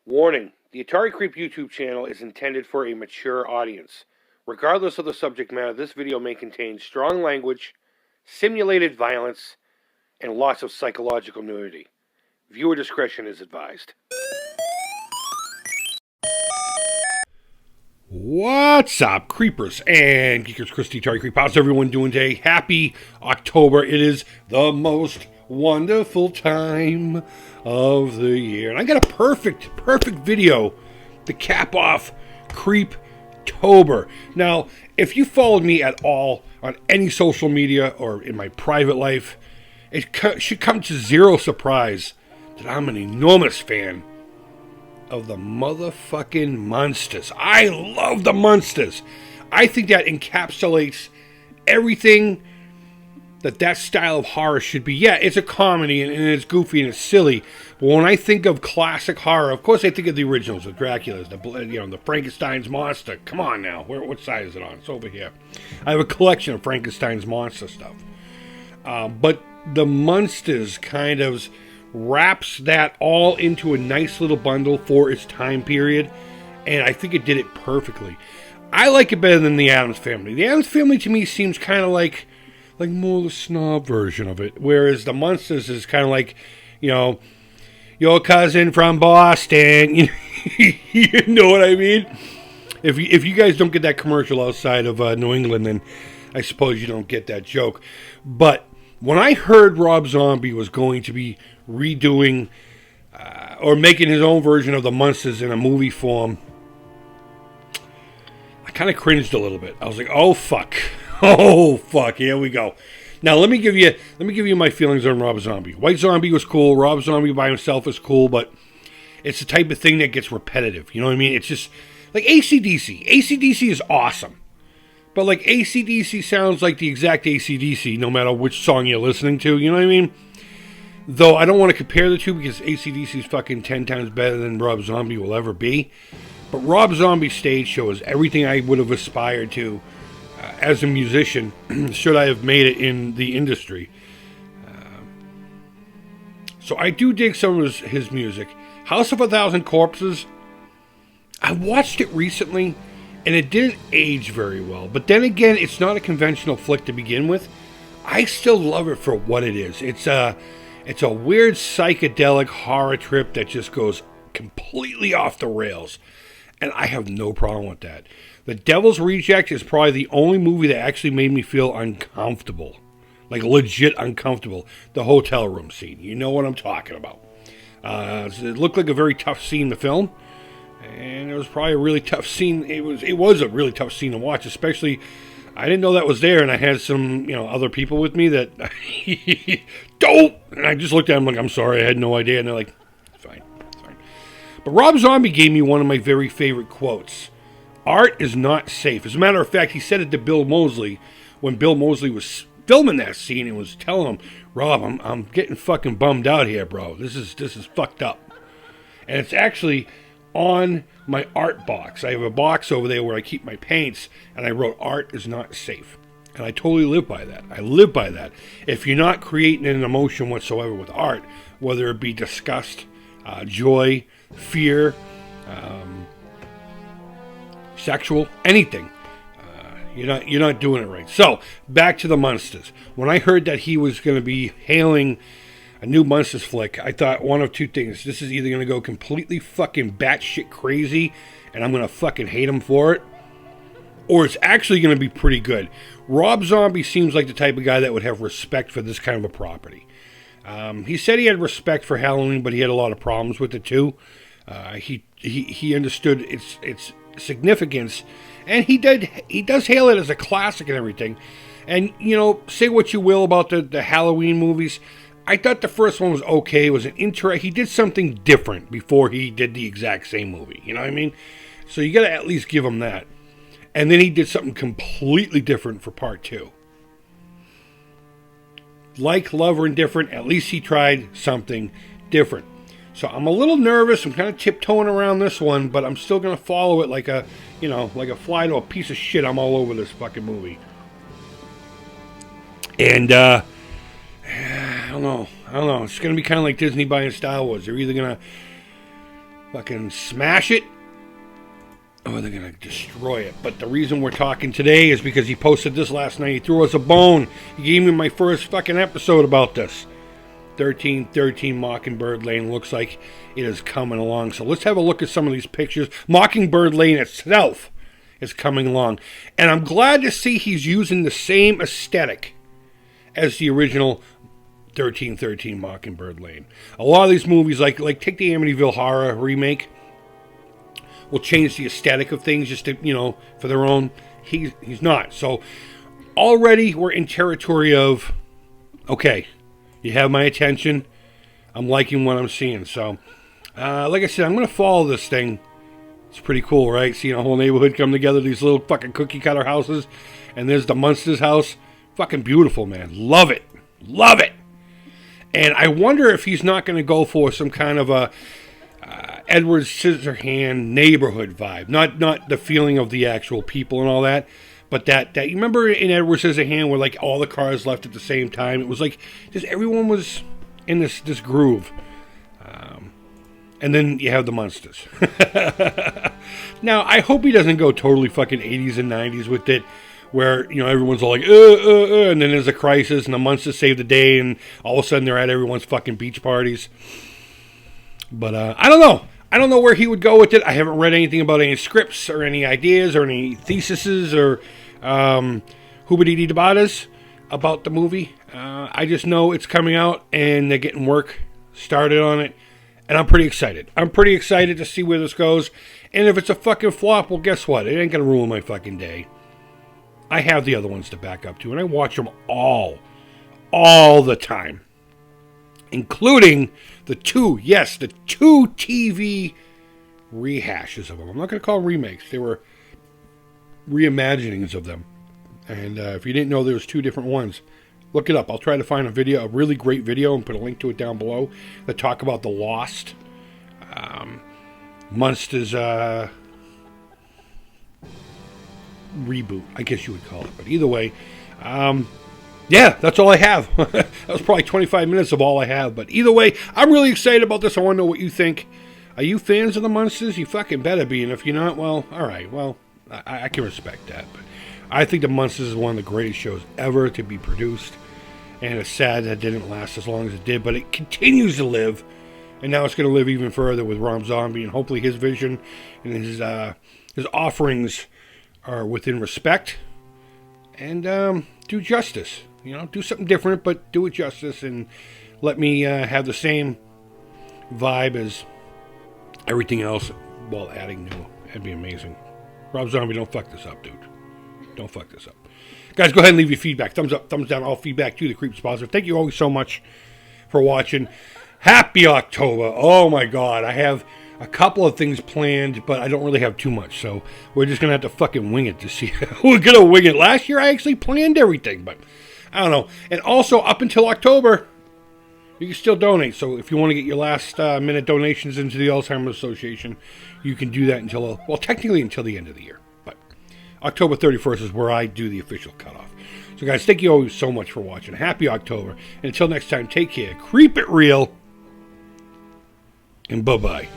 Warning: the Atari Creep YouTube channel is intended for a mature audience. Regardless of the subject matter, this video may contain strong language, simulated violence, and lots of psychological nudity. Viewer discretion is advised. What's up, creepers and geekers? Christy, Atari Creep. How's everyone doing today? Happy October. It is the most wonderful time of the year. And I got a perfect video to cap off Creeptober. Now, if you followed me at all on any social media or in my private life, it should come to zero surprise that I'm an enormous fan of the motherfucking Munsters. I love the Munsters. I think that encapsulates everything that style of horror should be. Yeah, it's a comedy and it's goofy and it's silly. But when I think of classic horror, of course I think of the originals, the Draculas, the Frankenstein's monster. Come on now, what side is it on? It's over here. I have a collection of Frankenstein's monster stuff. But the Munsters kind of wraps that all into a nice little bundle for its time period, and I think it did it perfectly. I like it better than the Addams Family. The Addams Family to me seems kind of like more the snob version of it, whereas the Munsters is kind of like, your cousin from Boston. You know what I mean? If you guys don't get that commercial outside of New England, then I suppose you don't get that joke. But when I heard Rob Zombie was going to be redoing or making his own version of the Munsters in a movie form, I kind of cringed a little bit. I was like, "Oh fuck, oh fuck, here we go." Now let me give you my feelings on Rob Zombie. White Zombie was cool. Rob Zombie by himself is cool, but it's the type of thing that gets repetitive. You know what I mean? It's just like AC/DC. AC/DC is awesome. But like AC/DC sounds like the exact AC/DC no matter which song you're listening to, you know what I mean? Though I don't want to compare the two because AC/DC is fucking 10 times better than Rob Zombie will ever be. But Rob Zombie's stage show is everything I would have aspired to as a musician should I have made it in the industry. So I do dig some of his music. House of a Thousand Corpses, I watched it recently, and it didn't age very well. But then again, it's not a conventional flick to begin with. I still love it for what it is. It's a weird psychedelic horror trip that just goes completely off the rails. And I have no problem with that. The Devil's Reject is probably the only movie that actually made me feel uncomfortable. Like legit uncomfortable. The hotel room scene. You know what I'm talking about. It looked like a very tough scene to film. And it was probably a really tough scene. It was a really tough scene to watch, especially I didn't know that was there, and I had some other people with me that don't. And I just looked at them like, I'm sorry, I had no idea, and they're like, it's fine. But Rob Zombie gave me one of my very favorite quotes. Art is not safe. As a matter of fact, he said it to Bill Moseley when Bill Moseley was filming that scene and was telling him, Rob, I'm getting fucking bummed out here, bro. This is fucked up. And it's actually on my art box. I have a box over there where I keep my paints, and I wrote, art is not safe. And I totally live by that. I live by that. If you're not creating an emotion whatsoever with art, whether it be disgust, joy, fear, sexual, anything, you're not doing it right. So, back to the Munsters. When I heard that he was going to be hailing a new Munsters flick, I thought one of two things. This is either going to go completely fucking batshit crazy, and I'm going to fucking hate him for it, or it's actually going to be pretty good. Rob Zombie seems like the type of guy that would have respect for this kind of a property. He said he had respect for Halloween, but he had a lot of problems with it too. He understood its significance, and he does hail it as a classic and everything. And say what you will about the Halloween movies. I thought the first one was okay. It was he did something different before he did the exact same movie. You know what I mean? So you got to at least give him that. And then he did something completely different for part 2. Like, love, or indifferent, at least he tried something different. So I'm a little nervous. I'm kind of tiptoeing around this one, but I'm still going to follow it like a fly to a piece of shit. I'm all over this fucking movie. And, I don't know. It's going to be kind of like Disney buying Star Wars. They're either going to fucking smash it, or they're going to destroy it. But the reason we're talking today is because he posted this last night. He threw us a bone. He gave me my first fucking episode about this. 1313 Mockingbird Lane looks like it is coming along. So let's have a look at some of these pictures. Mockingbird Lane itself is coming along. And I'm glad to see he's using the same aesthetic as the original 1313 Mockingbird Lane. A lot of these movies, like take the Amityville Horror remake, will change the aesthetic of things just to, for their own. He's not. So already we're in territory of, okay, you have my attention. I'm liking what I'm seeing. So, like I said, I'm going to follow this thing. It's pretty cool, right? Seeing a whole neighborhood come together, these little fucking cookie cutter houses. And there's the Munsters house. Fucking beautiful, man. Love it. Love it. And I wonder if he's not going to go for some kind of a Edward Scissorhand neighborhood vibe. Not the feeling of the actual people and all that. But that you remember in Edward Scissorhand where like all the cars left at the same time? It was like just everyone was in this groove. And then you have the Munsters. Now, I hope he doesn't go totally fucking 80s and 90s with it, where, everyone's all like, and then there's a crisis, and the Munsters save the day, and all of a sudden they're at everyone's fucking beach parties. But, I don't know. I don't know where he would go with it. I haven't read anything about any scripts, or any ideas, or any theses, or, hoobity-dee-dabadas about the movie. I just know it's coming out, and they're getting work started on it. And I'm pretty excited. I'm pretty excited to see where this goes. And if it's a fucking flop, well, guess what? It ain't going to ruin my fucking day. I have the other ones to back up to. And I watch them all the time. Including the two TV rehashes of them. I'm not going to call them remakes. They were reimaginings of them. And if you didn't know, there was two different ones. Look it up. I'll try to find a really great video, and put a link to it down below that talk about the Lost Munsters reboot, I guess you would call it. But either way, yeah, that's all I have. That was probably 25 minutes of all I have. But either way, I'm really excited about this. I want to know what you think. Are you fans of the Munsters? You fucking better be. And if you're not, well, all right. Well, I can respect that. But I think the Munsters is one of the greatest shows ever to be produced. And it's sad that it didn't last as long as it did, but it continues to live. And now it's going to live even further with Rob Zombie, and hopefully his vision and his offerings are within respect. And do justice. Do something different, but do it justice, and let me have the same vibe as everything else while adding new. That'd be amazing. Rob Zombie, don't fuck this up, dude. Don't fuck this up. Guys, go ahead and leave your feedback. Thumbs up, thumbs down, all feedback to the Creep Sponsor. Thank you always so much for watching. Happy October. Oh, my God. I have a couple of things planned, but I don't really have too much. So we're just going to have to fucking wing it to see. We're going to wing it. Last year, I actually planned everything, but I don't know. And also, up until October, you can still donate. So if you want to get your last minute donations into the Alzheimer's Association, you can do that until, well, technically until the end of the year. October 31st is where I do the official cutoff. So, guys, thank you always so much for watching. Happy October. And until next time, take care. Creep it real. And bye-bye.